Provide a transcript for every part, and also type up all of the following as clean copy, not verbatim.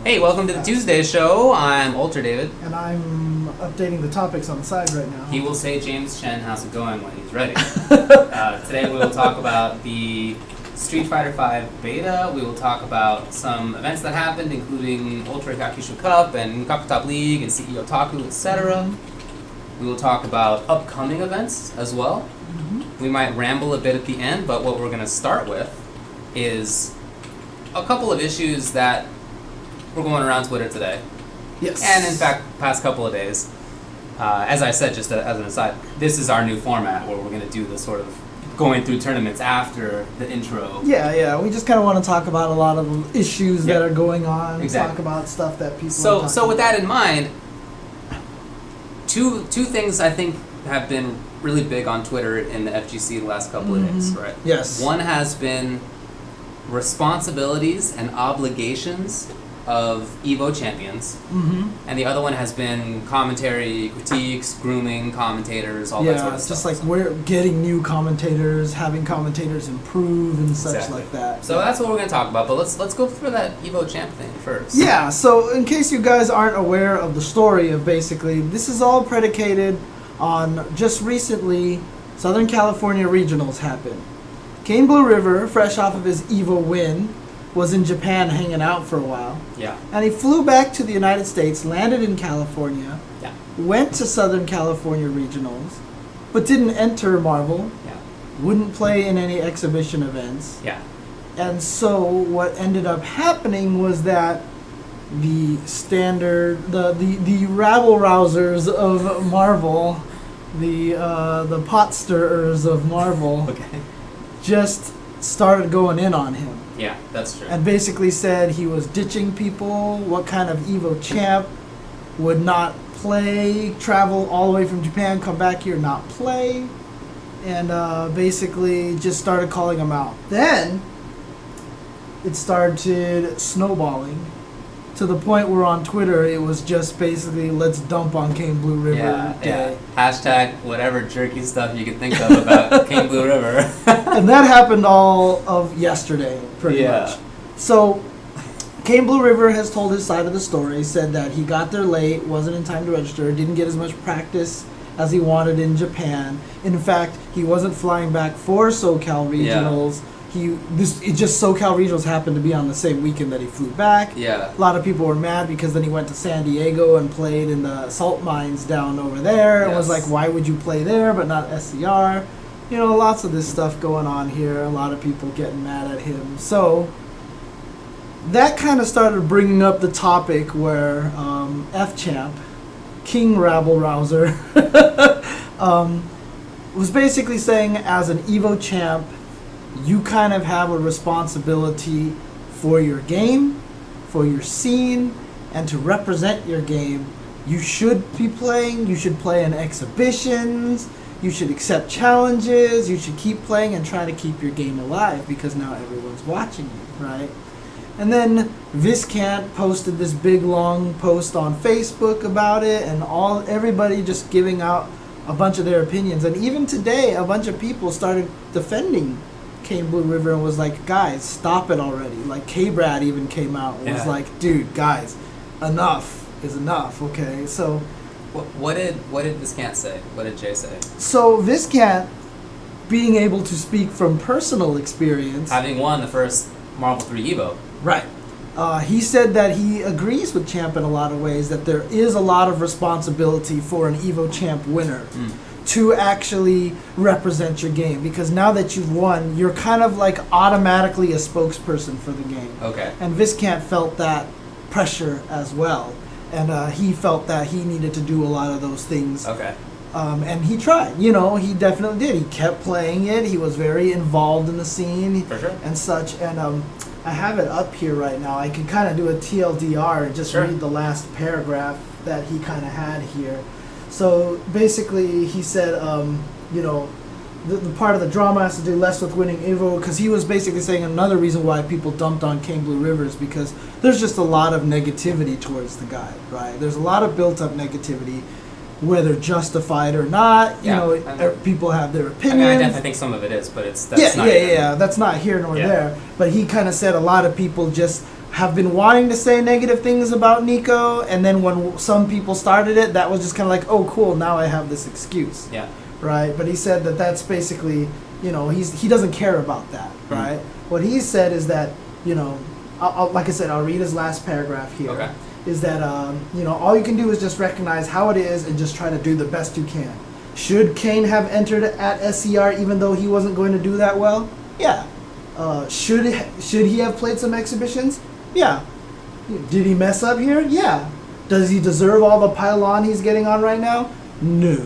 Hey, welcome to the Tuesday show. I'm Ultra David. And I'm updating the topics on the side right now. He will say James Chen, how's it going when he's ready. Today we will talk about the Street Fighter V beta. We will talk about some events that happened, including Ultra Hyakkishu Cup and Kakutop League and CEOtaku, etc. We will talk about upcoming events as well. We might ramble a bit at the end, but what we're going to start with is a couple of issues that we're going around Twitter today. Yes. And in fact, past couple of days. As I said, just as an aside, this is our new format where we're going to do the sort of going through tournaments after the intro. Yeah. We just kind of want to talk about a lot of the issues that are going on. Exactly. Talk about stuff that people So with that in mind, two things I think have been really big on Twitter in the FGC the last couple of days, right? Yes. One has been responsibilities and obligations of Evo champions, and the other one has been commentary, critiques, grooming, commentators, all that sort of stuff. Just like we're getting new commentators, having commentators improve and such like that. So that's what we're going to talk about, but let's go through that Evo champ thing first. Yeah, so in case you guys aren't aware of the story of basically, this is all predicated on just recently, Southern California Regionals happened. KaneBlueRiver, fresh off of his Evo win, was in Japan hanging out for a while. Yeah. And he flew back to the United States, landed in California, went to Southern California Regionals, but didn't enter Marvel, wouldn't play in any exhibition events. Yeah. And so what ended up happening was that the standard, the rabble-rousers of Marvel, the pot stirrers of Marvel, just started going in on him. Yeah, that's true. And basically said he was ditching people, what kind of Evo champ would not play, travel all the way from Japan, come back here, not play, and basically just started calling him out. Then it started snowballing to the point where on Twitter it was just basically let's dump on KaneBlueRiver day. Hashtag whatever jerky stuff you can think of about KaneBlueRiver. And that happened all of yesterday, pretty much. So KaneBlueRiver has told his side of the story, said that he got there late, wasn't in time to register, didn't get as much practice as he wanted in Japan. In fact, he wasn't flying back for SoCal Regionals. It just SoCal Regionals happened to be on the same weekend that he flew back. Yeah. A lot of people were mad because then he went to San Diego and played in the salt mines down over there. It was like, why would you play there but not SCR? You know, lots of this stuff going on here. A lot of people getting mad at him. So that kind of started bringing up the topic where F-Champ, King Rabble Rouser, was basically saying as an Evo champ, you kind of have a responsibility for your game, for your scene, and to represent your game. You should be playing, you should play in exhibitions, you should accept challenges, you should keep playing and try to keep your game alive because now everyone's watching you, right? And then Viscant posted this big long post on Facebook about it, and everybody just giving out a bunch of their opinions. And even today, a bunch of people started defending KaneBlueRiver and was like, guys, stop it already. Like K-Brad even came out and was like, dude, guys, enough is enough, okay? So what did Viscant say? What did Jay say? So Viscant, being able to speak from personal experience, having won the first Marvel 3 Evo. Right. He said that he agrees with Champ in a lot of ways, that there is a lot of responsibility for an Evo Champ winner to actually represent your game, because now that you've won, you're kind of like automatically a spokesperson for the game. Okay. And Viscant felt that pressure as well, and he felt that he needed to do a lot of those things. Okay. And he tried, he definitely did. He kept playing it. He was very involved in the scene and such. And I have it up here right now. I can kind of do a TLDR and just read the last paragraph that he kind of had here. So basically, he said, the part of the drama has to do less with winning Evo, because he was basically saying another reason why people dumped on KaneBlueRiver is because there's just a lot of negativity towards the guy, right? There's a lot of built-up negativity, whether justified or not. People have their opinions. I definitely think some of it is, but that's not that's not here nor there. But he kind of said a lot of people just have been wanting to say negative things about Nico, and then when some people started it, that was just kind of like, oh, cool, now I have this excuse. Yeah. Right? But he said that that's basically, you know, he doesn't care about that, right? What he said is that, you know, like I said, I'll read his last paragraph here. Okay. Is that, you know, all you can do is just recognize how it is and just try to do the best you can. Should Kane have entered at SCR even though he wasn't going to do that well? Yeah. Should he have played some exhibitions? Yeah. Did he mess up here? Yeah. Does he deserve all the pylon he's getting on right now? No.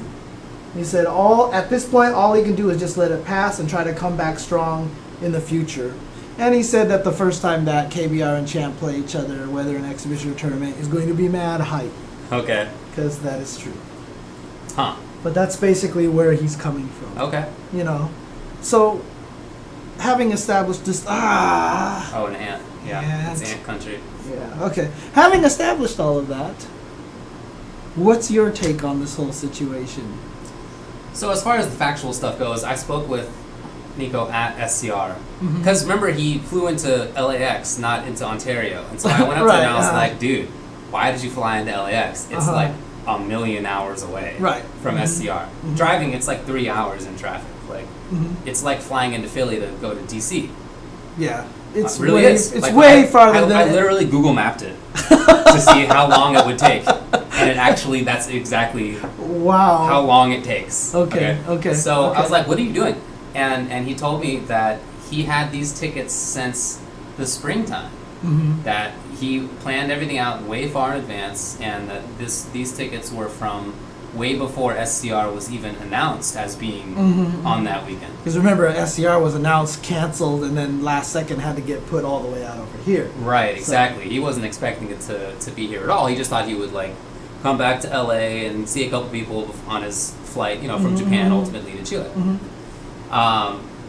He said at this point all he can do is just let it pass and try to come back strong in the future. And he said that the first time that KBR and Champ play each other, whether an exhibition or tournament, is going to be mad hype. Okay. Because that is true. Huh. But that's basically where he's coming from. Okay. You know? So, having established this... Oh, an ant. Yeah. Ant. It's ant country. Yeah, okay. Having established all of that, what's your take on this whole situation? So as far as the factual stuff goes, I spoke with Nico at SCR. Because remember, he flew into LAX, not into Ontario. And so I went up to him and I was like, dude, why did you fly into LAX? It's like a million hours away from SCR. Driving, it's like 3 hours in traffic. Like, it's like flying into Philly to go to DC. Yeah. It's really way, is. It's like, way farther than... I literally Google mapped it to see how long it would take. And it actually, that's exactly how long it takes. Okay. So I was like, what are you doing? And he told me that he had these tickets since the springtime. That he planned everything out way far in advance, and that these tickets were from way before SCR was even announced as being on that weekend. Because remember, SCR was announced, canceled, and then last second had to get put all the way out over here. Right, exactly. He wasn't expecting it to be here at all. He just thought he would like come back to LA and see a couple people on his flight, you know, from Japan ultimately to Chile.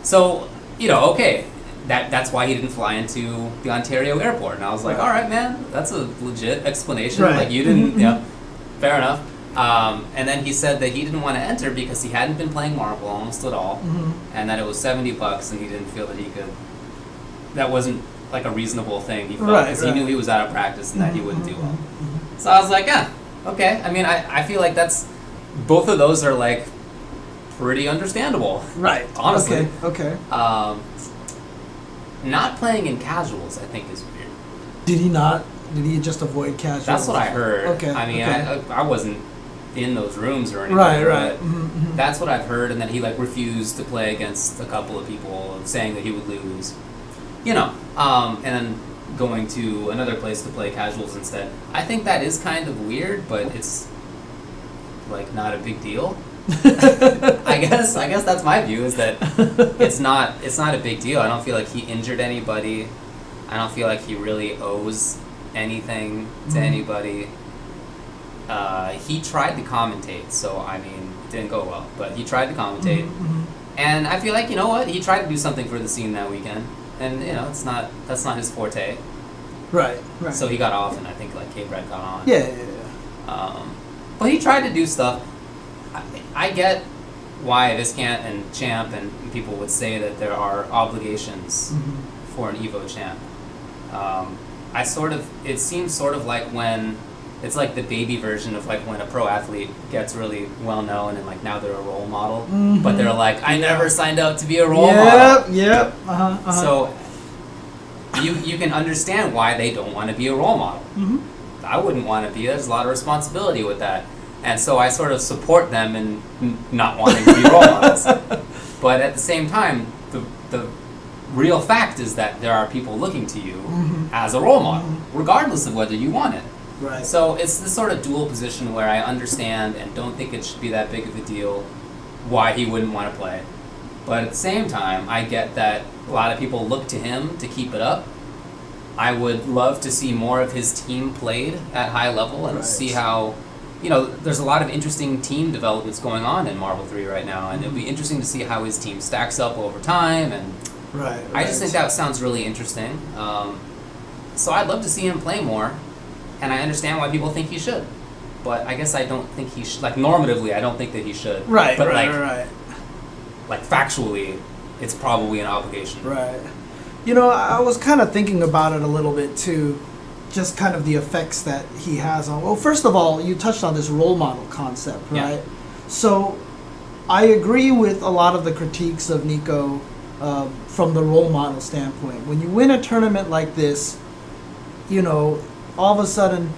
So, you know, okay, that's why he didn't fly into the Ontario airport. And I was like, all right, man, that's a legit explanation. Like, you didn't, yeah, fair enough. And then he said that he didn't want to enter because he hadn't been playing Marble almost at all, and that it was $70 and he didn't feel that he could, that wasn't like a reasonable thing, he felt, because he knew he was out of practice and that he wouldn't do well. So I was like, yeah, okay. I mean, I feel like both of those are like pretty understandable. Right. Honestly. Okay. Not playing in casuals, I think, is weird. Did he not? Did he just avoid casuals? That's what I heard. Okay. I mean, I wasn't in those rooms or anything. Right. That's what I've heard, and then he like refused to play against a couple of people, saying that he would lose. You know, and then going to another place to play casuals instead. I think that is kind of weird, but it's like not a big deal. I guess that's my view, is that it's not a big deal. I don't feel like he injured anybody. I don't feel like he really owes anything to anybody. He tried to commentate, so I mean, it didn't go well, but he tried to commentate. And I feel like, you know what, he tried to do something for the scene that weekend, and you know, that's not his forte. Right. So he got off, and I think like K-Brad got on. Yeah. But he tried to do stuff. I get why Viscant and Champ and people would say that there are obligations for an Evo champ. It seems sort of like when it's like the baby version of like when a pro athlete gets really well known and like now they're a role model, but they're like, I never signed up to be a role model. Yep. So you can understand why they don't want to be a role model. I wouldn't want to be. There's a lot of responsibility with that. And so I sort of support them in not wanting to be role models. But at the same time, the real fact is that there are people looking to you as a role model, regardless of whether you want it. Right. So it's this sort of dual position where I understand and don't think it should be that big of a deal why he wouldn't want to play. But at the same time, I get that a lot of people look to him to keep it up. I would love to see more of his team played at high level and see how... You know, there's a lot of interesting team developments going on in Marble 3 right now, and it'll be interesting to see how his team stacks up over time, and I just think that sounds really interesting. So I'd love to see him play more, and I understand why people think he should, but I guess I don't think he should, like normatively, I don't think that he should. Right, but like factually, it's probably an obligation. Right. You know, I was kind of thinking about it a little bit too, just kind of the effects that he has on. Well, first of all, you touched on this role model concept, right? Yeah. So I agree with a lot of the critiques of Nico from the role model standpoint. When you win a tournament like this, you know, all of a sudden,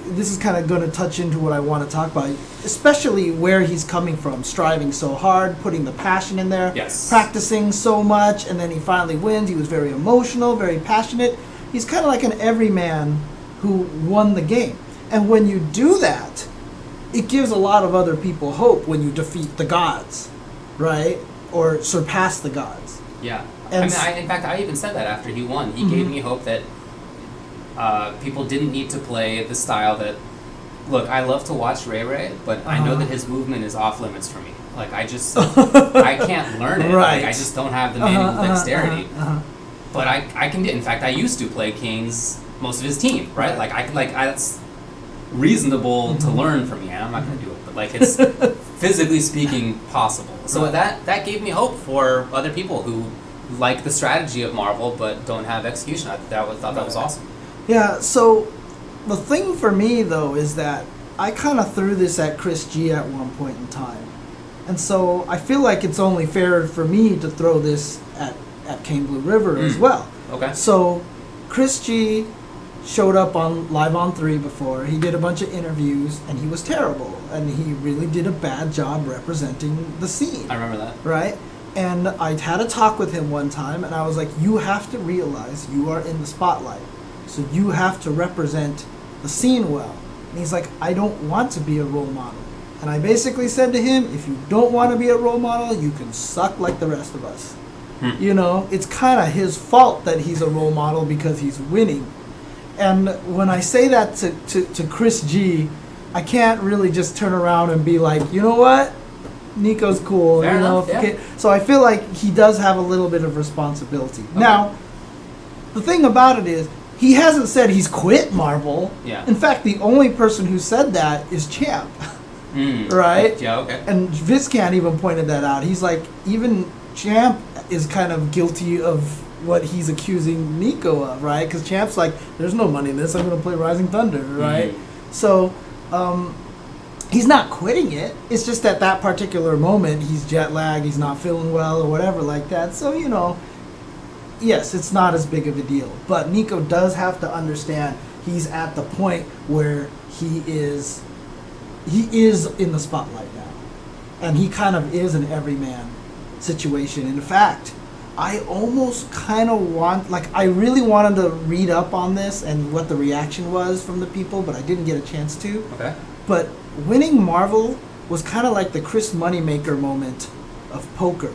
this is kind of going to touch into what I want to talk about, especially where he's coming from, striving so hard, putting the passion in there, Yes. practicing so much, and then he finally wins. He was very emotional, very passionate. He's kind of like an everyman who won the game. And when you do that, it gives a lot of other people hope when you defeat the gods, right? Or surpass the gods. Yeah. And in fact, I even said that after he won. He gave me hope that people didn't need to play the style that... Look, I love to watch Ray Ray, but I know that his movement is off limits for me. Like, I just... I can't learn it. Right. Like, I just don't have the manual dexterity. But I can... In fact, I used to play Kane's most of his team, right? Like, that's reasonable to learn from me. I'm not going to do it, but, like, it's physically speaking possible. So that gave me hope for other people who like the strategy of Marvel but don't have execution. I thought that was awesome. Yeah, so the thing for me, though, is that I kind of threw this at Chris G at one point in time. And so I feel like it's only fair for me to throw this at KaneBlueRiver as well. Okay. So Chris G showed up on Live on 3 before. He did a bunch of interviews, and he was terrible. And he really did a bad job representing the scene. I remember that. Right? And I had a talk with him one time, and I was like, you have to realize you are in the spotlight. So you have to represent the scene well. And he's like, I don't want to be a role model. And I basically said to him, if you don't want to be a role model, you can suck like the rest of us. You know, it's kind of his fault that he's a role model because he's winning. And when I say that to Chris G, I can't really just turn around and be like, you know what? Nico's cool. Fair enough, yeah. Okay. So I feel like he does have a little bit of responsibility. Okay. Now, the thing about it is, he hasn't said he's quit Marvel. Yeah. In fact, the only person who said that is Champ. Right? Yeah, okay. And Vizcan even pointed that out. He's like, even Champ is kind of guilty of what he's accusing Nico of, right? Because Champ's like, there's no money in this. I'm going to play Rising Thunder, right? So, he's not quitting it. It's just at that particular moment, he's jet lagged, he's not feeling well or whatever like that. So, you know, yes, it's not as big of a deal. But Nico does have to understand he's at the point where he is in the spotlight now. And he kind of is an everyman situation. In fact, I almost kind of I really wanted to read up on this and what the reaction was from the people, but I didn't get a chance to. Okay. But winning Marvel was kind of like the Chris Moneymaker moment of poker.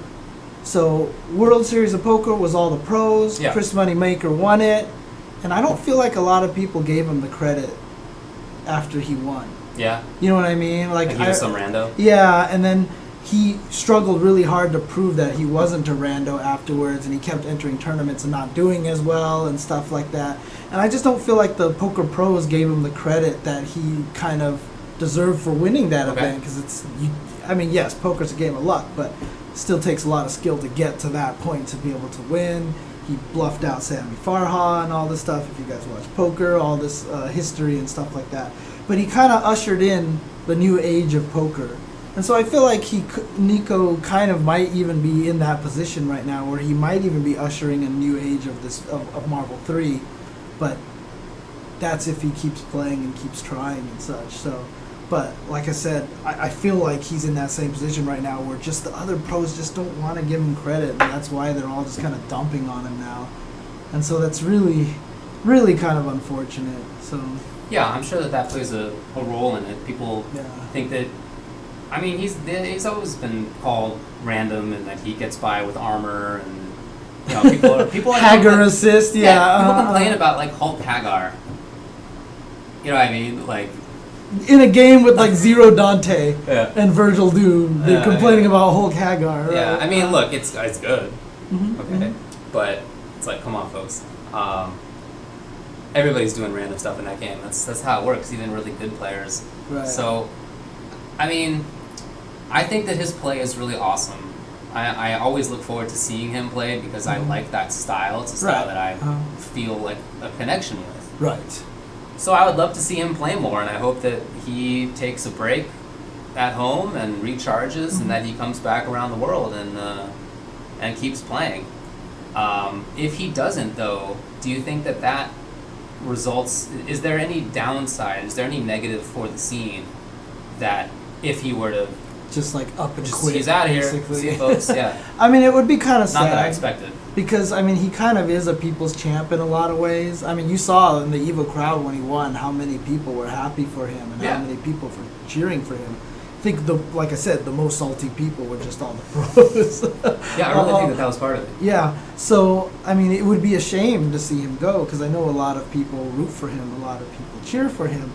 So World Series of Poker was all the pros. Yeah. Chris Moneymaker won it. And I don't feel like a lot of people gave him the credit after he won. Yeah. You know what I mean? Like he was some rando? Yeah, and then he struggled really hard to prove that he wasn't a rando afterwards, and he kept entering tournaments and not doing as well and stuff like that. And I just don't feel like the poker pros gave him the credit that he kind of deserved for winning that event, because yes, poker's a game of luck, but it still takes a lot of skill to get to that point to be able to win. He bluffed out Sammy Farha and all this stuff. If you guys watch poker, all this history and stuff like that. But he kind of ushered in the new age of poker. And so I feel like Nico kind of might even be in that position right now, where he might even be ushering a new age of Marvel 3. But that's if he keeps playing and keeps trying and such. So, but like I said, I feel like he's in that same position right now, where just the other pros just don't want to give him credit, and that's why they're all just kind of dumping on him now. And so that's really, really kind of unfortunate. So. Yeah, I'm sure that plays a role in it. People think that, I mean, he's always been called random, and that he gets by with armor, and you know, people Hagar assist, people complain about like Hulk Hagar. You know what I mean? Like in a game with like Zero Dante and Virgil Doom, they're complaining about Hulk Hagar. Right? Yeah, I mean, look, it's good, but it's like, come on, folks. Everybody's doing random stuff in that game. That's how it works. Even really good players. Right. So, I mean, I think that his play is really awesome. I always look forward to seeing him play because I like that style. It's a style that I feel like a connection with. Right. So I would love to see him play more, and I hope that he takes a break at home and recharges, and that he comes back around the world and keeps playing. If he doesn't, though, do you think that results? Is there any downside? Is there any negative for the scene that if he were to just like up and just quit, he's out of here, basically. see you folks, yeah. I mean, it would be kind of sad. Not that I expected. Because, I mean, he kind of is a people's champ in a lot of ways. I mean, you saw in the Evo crowd when he won how many people were happy for him and how many people were cheering for him. I think, like I said, the most salty people were just all the pros. Yeah, I really think that was part of it. Yeah, so, I mean, it would be a shame to see him go because I know a lot of people root for him, a lot of people cheer for him.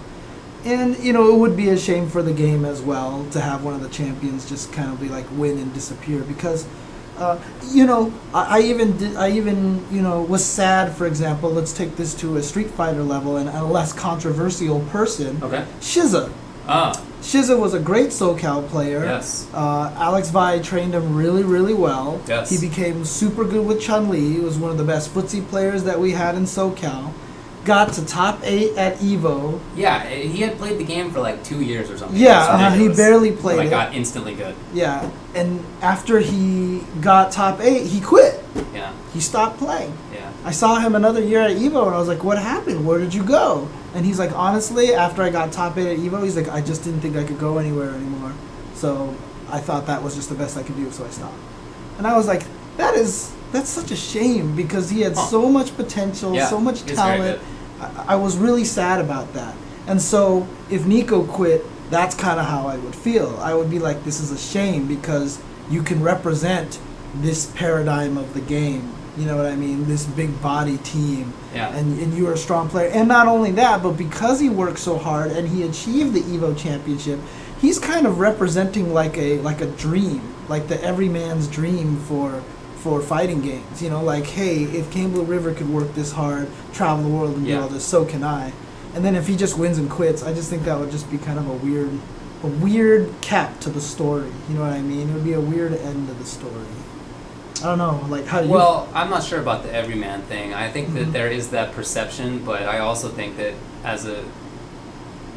And, you know, it would be a shame for the game as well to have one of the champions just kind of be like win and disappear because, you know, I even, you know, was sad, for example, let's take this to a Street Fighter level and a less controversial person. Okay. Shiza. Shiza was a great SoCal player. Yes. Alex Vai trained him really, really well. Yes. He became super good with Chun-Li. He was one of the best footsie players that we had in SoCal. Got to top 8 at Evo. Yeah, he had played the game for like 2 years or something. Yeah, he barely played it. Got instantly good. Yeah, and after he got top 8, he quit. Yeah. He stopped playing. Yeah. I saw him another year at Evo, and I was like, what happened? Where did you go? And he's like, honestly, after I got top 8 at Evo, he's like, I just didn't think I could go anywhere anymore. So I thought that was just the best I could do, so I stopped. And I was like, that's such a shame because he had so much potential, so much talent. I was really sad about that. And so if Nico quit, that's kind of how I would feel. I would be like, this is a shame because you can represent this paradigm of the game. You know what I mean? This big body team. Yeah. And you are a strong player. And not only that, but because he worked so hard and he achieved the Evo championship, he's kind of representing like a dream, like the everyman's dream for fighting games, you know, like, hey, if KaneBlueRiver could work this hard, travel the world and do all this, so can I. And then if he just wins and quits, I just think that would just be kind of a weird cap to the story. You know what I mean? It would be a weird end to the story. I don't know, like, how do you... Well, I'm not sure about the everyman thing. I think that there is that perception, but I also think that as a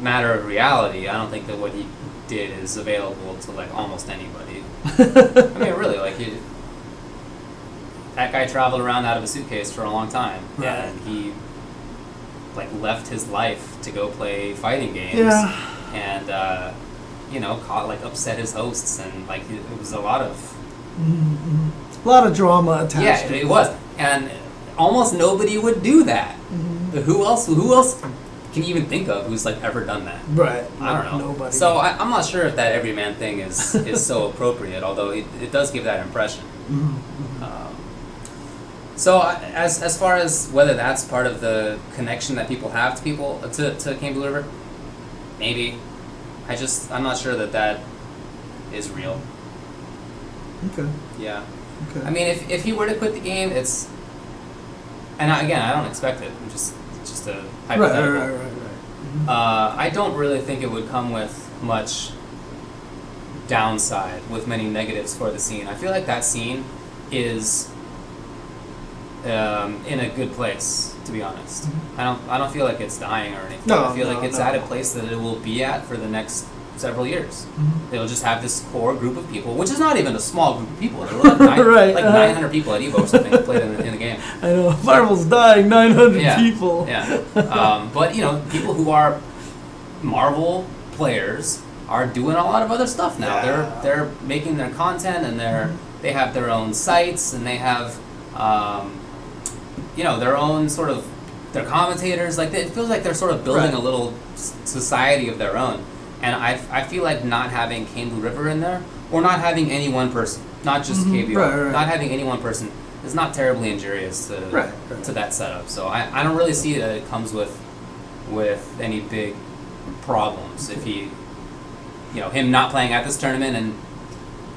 matter of reality, I don't think that what he did is available to, like, almost anybody. I mean, really, like, that guy traveled around out of a suitcase for a long time, and he like left his life to go play fighting games, and you know, upset his hosts, and like it was a lot of drama attached. Yeah, it was, and almost nobody would do that. Who else can you even think of who's like ever done that? Right. I don't know. Nobody. So I'm not sure if that everyman thing is so appropriate, although it does give that impression. So as far as whether that's part of the connection that people have to KaneBlueRiver, maybe. I'm not sure that is real. Okay. Yeah. Okay. I mean, if he were to quit the game, I don't expect it. It's just a hypothetical. Right. I don't really think it would come with much downside, with many negatives for the scene. I feel like that scene is in a good place, to be honest. I don't feel like it's dying or anything. I feel like it's at a place that it will be at for the next several years. It'll just have this core group of people, which is not even a small group of people. There were like 900 people at Evo or something played in the game. I know, Marvel's dying, 900 people. Yeah. But you know, people who are Marvel players are doing a lot of other stuff now. Yeah. They're making their content, and they have their own sites, and they have you know, their own sort of their commentators. Like it feels like they're sort of building a little society of their own. And I feel like not having KaneBlueRiver in there, or not having any one person, not just KBO, not having any one person is not terribly injurious to that setup. So I don't really see that it comes with any big problems if he, you know, him not playing at this tournament and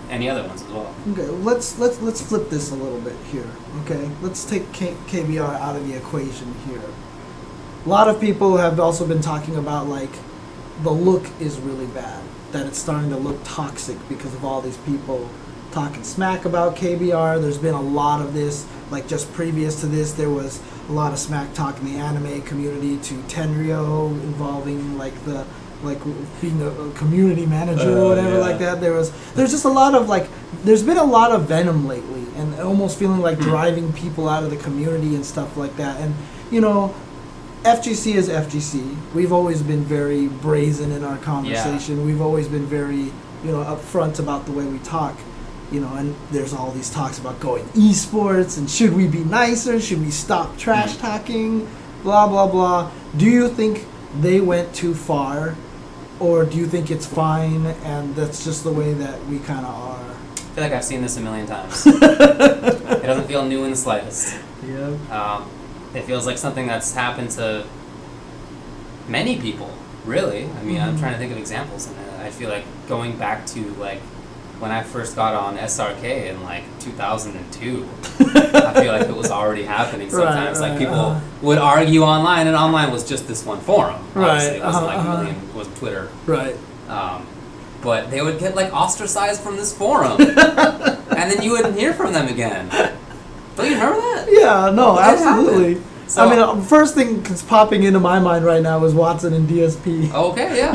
any other ones as well. Okay, let's flip this a little bit here. Okay, let's take KBR out of the equation here. A lot of people have also been talking about like the look is really bad, that it's starting to look toxic because of all these people talking smack about KBR. There's been a lot of this, like just previous to this, there was a lot of smack talk in the anime community to Tenryo involving like being a community manager or whatever like that. There's just a lot of there's been a lot of venom lately, and almost feeling like driving people out of the community and stuff like that. And FGC is FGC. We've always been very brazen in our conversation. We've always been very upfront about the way we talk. And there's all these talks about going esports and should we be nicer? Should we stop trash talking? Blah blah blah. Do you think they went too far? Or do you think it's fine and that's just the way that we kind of are? I feel like I've seen this a million times. It doesn't feel new in the slightest. Yeah. It feels like something that's happened to many people, really. I mean, I'm trying to think of examples, and I feel like going back to when I first got on SRK in 2002, I feel like it was already happening sometimes. People would argue online, and online was just this one forum. Obviously, it wasn't it was Twitter. Right. But they would get ostracized from this forum, and then you wouldn't hear from them again. Don't you remember that? Yeah, no, absolutely. So, I mean, first thing that's popping into my mind right now is Watson and DSP. Okay, yeah.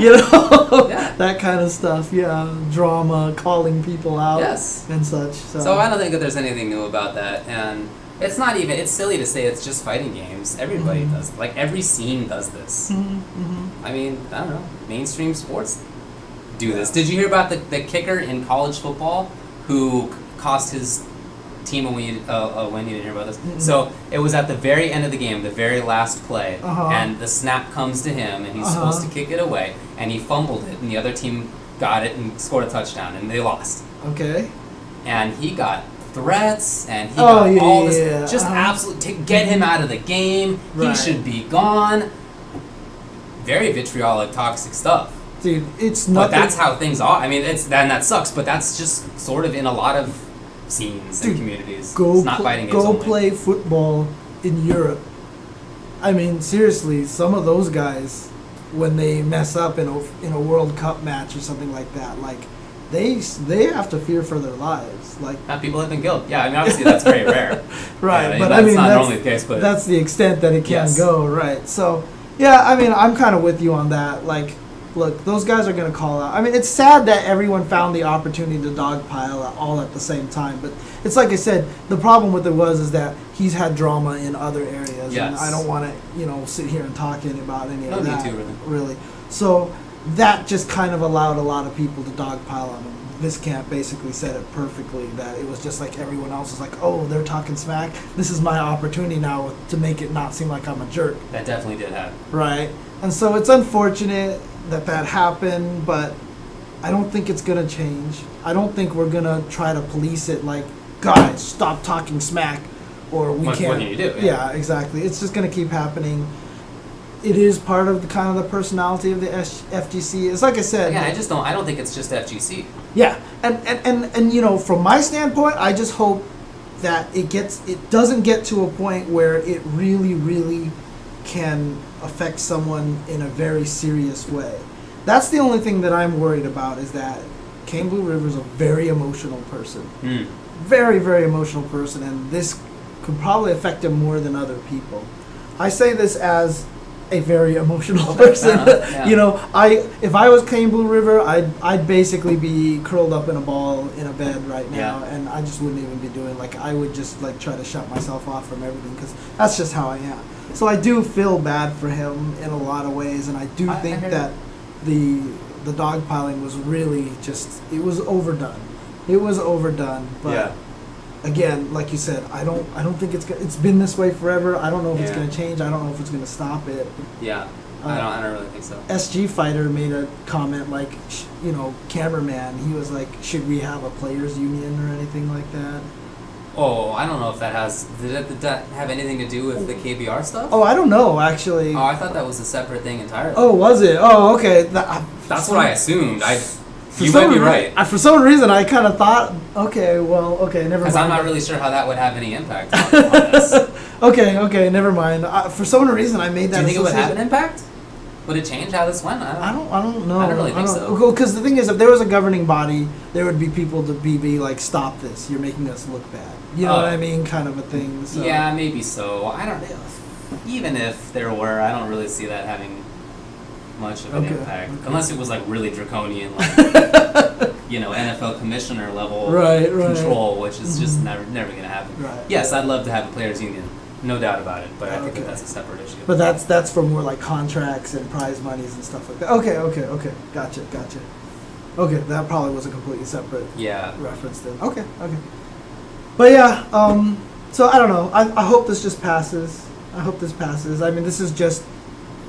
That kind of stuff. Yeah, drama, calling people out, and such. So I don't think that there's anything new about that, and it's not even. It's silly to say it's just fighting games. Everybody does. Every scene does this. I mean, I don't know. Mainstream sports do this. Did you hear about the kicker in college football who cost his team a win? When you didn't hear about this. So it was at the very end of the game, the very last play, and the snap comes to him, and he's supposed to kick it away, and he fumbled it, and the other team got it and scored a touchdown, and they lost. Okay. And he got threats, and he got all this, just absolutely, get him out of the game, he should be gone. Very vitriolic, toxic stuff. Dude, it's not. But that's how things are. I mean, that sucks, but that's just sort of in a lot of scenes and communities. It's not fighting games only. Go play football in Europe. I mean, seriously, some of those guys, when they mess up in a World Cup match or something like that, they have to fear for their lives. People have been killed. Yeah, I mean, obviously that's very rare. Right, but that's not normally the case. But that's the extent that it can go. Right. So yeah, I mean, I'm kind of with you on that. Look, those guys are going to call out. I mean, it's sad that everyone found the opportunity to dogpile all at the same time. But it's like I said, the problem with it is that he's had drama in other areas. Yes. And I don't want to, sit here and talk about any of that. Me too, really. So that just kind of allowed a lot of people to dogpile on him. This camp basically said it perfectly, that it was just like everyone else was like, oh, they're talking smack. This is my opportunity now to make it not seem like I'm a jerk. That definitely did happen. Right. And so it's unfortunate that happened, but I don't think it's going to change. I don't think we're going to try to police it guys, stop talking smack, or we can't. What can you do? Yeah, exactly. It's just going to keep happening. It is part of the personality of the FGC. It's like I said. Yeah, I don't think it's just FGC. Yeah, and from my standpoint, I just hope that it doesn't get to a point where it really, really can affect someone in a very serious way. That's the only thing that I'm worried about, is that KaneBlueRiver is a very emotional person. Very, very emotional person, and this could probably affect him more than other people. I say this as a very emotional person. If I was KaneBlueRiver, I'd basically be curled up in a ball in a bed right now, and I just wouldn't even be doing, I would just try to shut myself off from everything, because that's just how I am. So I do feel bad for him in a lot of ways, and I think that the dogpiling was really it was overdone. It was overdone, but again, like you said, I don't think it's been this way forever. I don't know if it's going to change. I don't know if it's going to stop it. Yeah, I don't really think so. SG Fighter made a comment cameraman. He was like, should we have a players union or anything like that? Oh, I don't know if did that have anything to do with the KBR stuff? Oh, I don't know, actually. Oh, I thought that was a separate thing entirely. Oh, was it? Oh, okay. That's what I assumed. You might be right. For some reason, I kind of thought, okay, never mind. Because I'm not really sure how that would have any impact on this. Okay, never mind. For some reason, I made that. Do you think it would have an impact? Would it change how this went? I don't know. I don't really think so. Because the thing is, if there was a governing body there would be people to be like, stop this, you're making us look bad. You know what I mean? Kind of a thing. So. Yeah, maybe so. I don't know. Even if there were, I don't really see that having much of an impact. Okay. Unless it was like really draconian, like, NFL commissioner level control, which is just never going to happen. Right. Yes, I'd love to have a players union. No doubt about it, but I think that's a separate issue. But that's for more like contracts and prize monies and stuff like that. Okay. Gotcha. Okay, that probably was a completely separate reference then. Okay. But yeah, so I don't know. I hope this just passes. I mean, this is just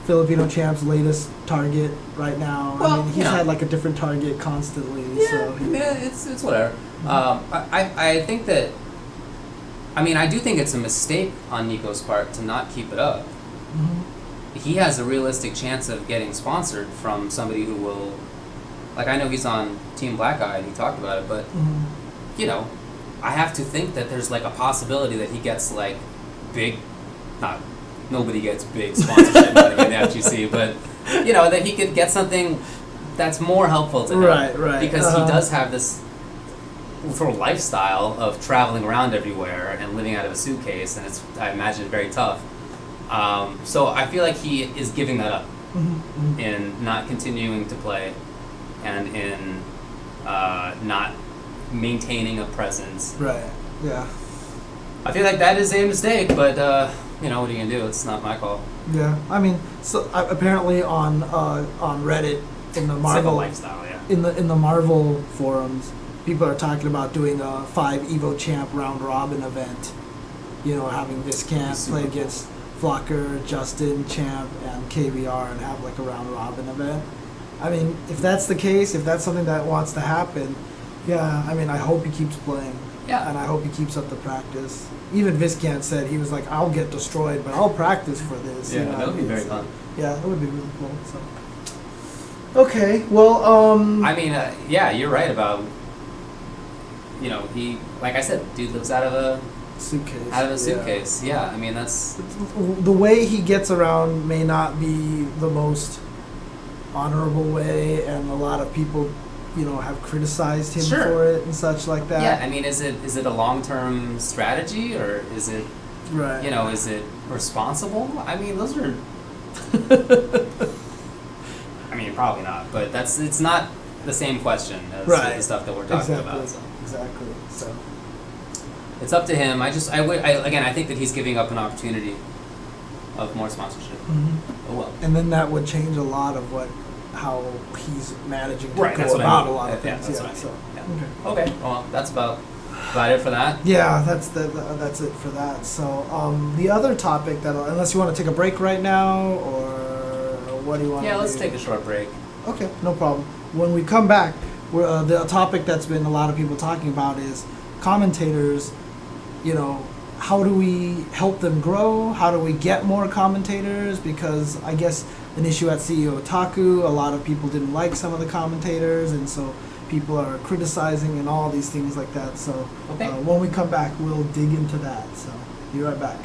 Filipino Champ's latest target right now. Well, I mean, he's had like a different target constantly. Yeah, it's whatever. I think that. I mean, I do think it's a mistake on Nico's part to not keep it up. Mm-hmm. He has a realistic chance of getting sponsored from somebody who will. Like, I know he's on Team Black Eye and he talked about it, but I have to think that there's like a possibility that he gets like big. Nobody gets big sponsorship money in the FGC, but that he could get something that's more helpful to him. Right. Because he does have this sort of lifestyle of traveling around everywhere and living out of a suitcase, and it's, I imagine, very tough. So I feel like he is giving that up in not continuing to play and in not maintaining a presence. Right. Yeah. I feel like that is a mistake, but what are you gonna do? It's not my call. Yeah, I mean, so apparently on Reddit in the Marvel lifestyle, in the Marvel forums, people are talking about doing a 5 Evo Champ round robin event. Having Viscant play against Flocker, Justin, Champ, and KBR, and have like a round robin event. I mean, if that's the case, if that's something that wants to happen, yeah, I mean, I hope he keeps playing. Yeah. And I hope he keeps up the practice. Even Viscant said, he was like, I'll get destroyed, but I'll practice for this. Yeah, that would be very fun. Yeah, it would be really cool. So. Okay, well, I mean, you're right about, he, like I said, dude lives out of a suitcase. Yeah, I mean, that's... The way he gets around may not be the most honorable way, and a lot of people... have criticized him for it and such like that. Yeah, I mean, is it a long-term strategy, or is it, is it responsible? I mean, those are... I mean, probably not, but it's not the same question as the stuff that we're talking about. So. Exactly. So it's up to him. I think that he's giving up an opportunity of more sponsorship. Mm-hmm. Oh well. And then that would change a lot of how he's managing to go about a lot of things. Okay. Well, that's about it for that. Yeah, that's it for that. So the other topic unless you want to take a break right now, or what do you want? Yeah, let's take a short break. Okay, no problem. When we come back, the topic that's been a lot of people talking about is commentators. How do we help them grow? How do we get more commentators? Because I guess an issue at CEOtaku, a lot of people didn't like some of the commentators, and so people are criticizing and all these things like that. So when we come back, we'll dig into that. So be right back.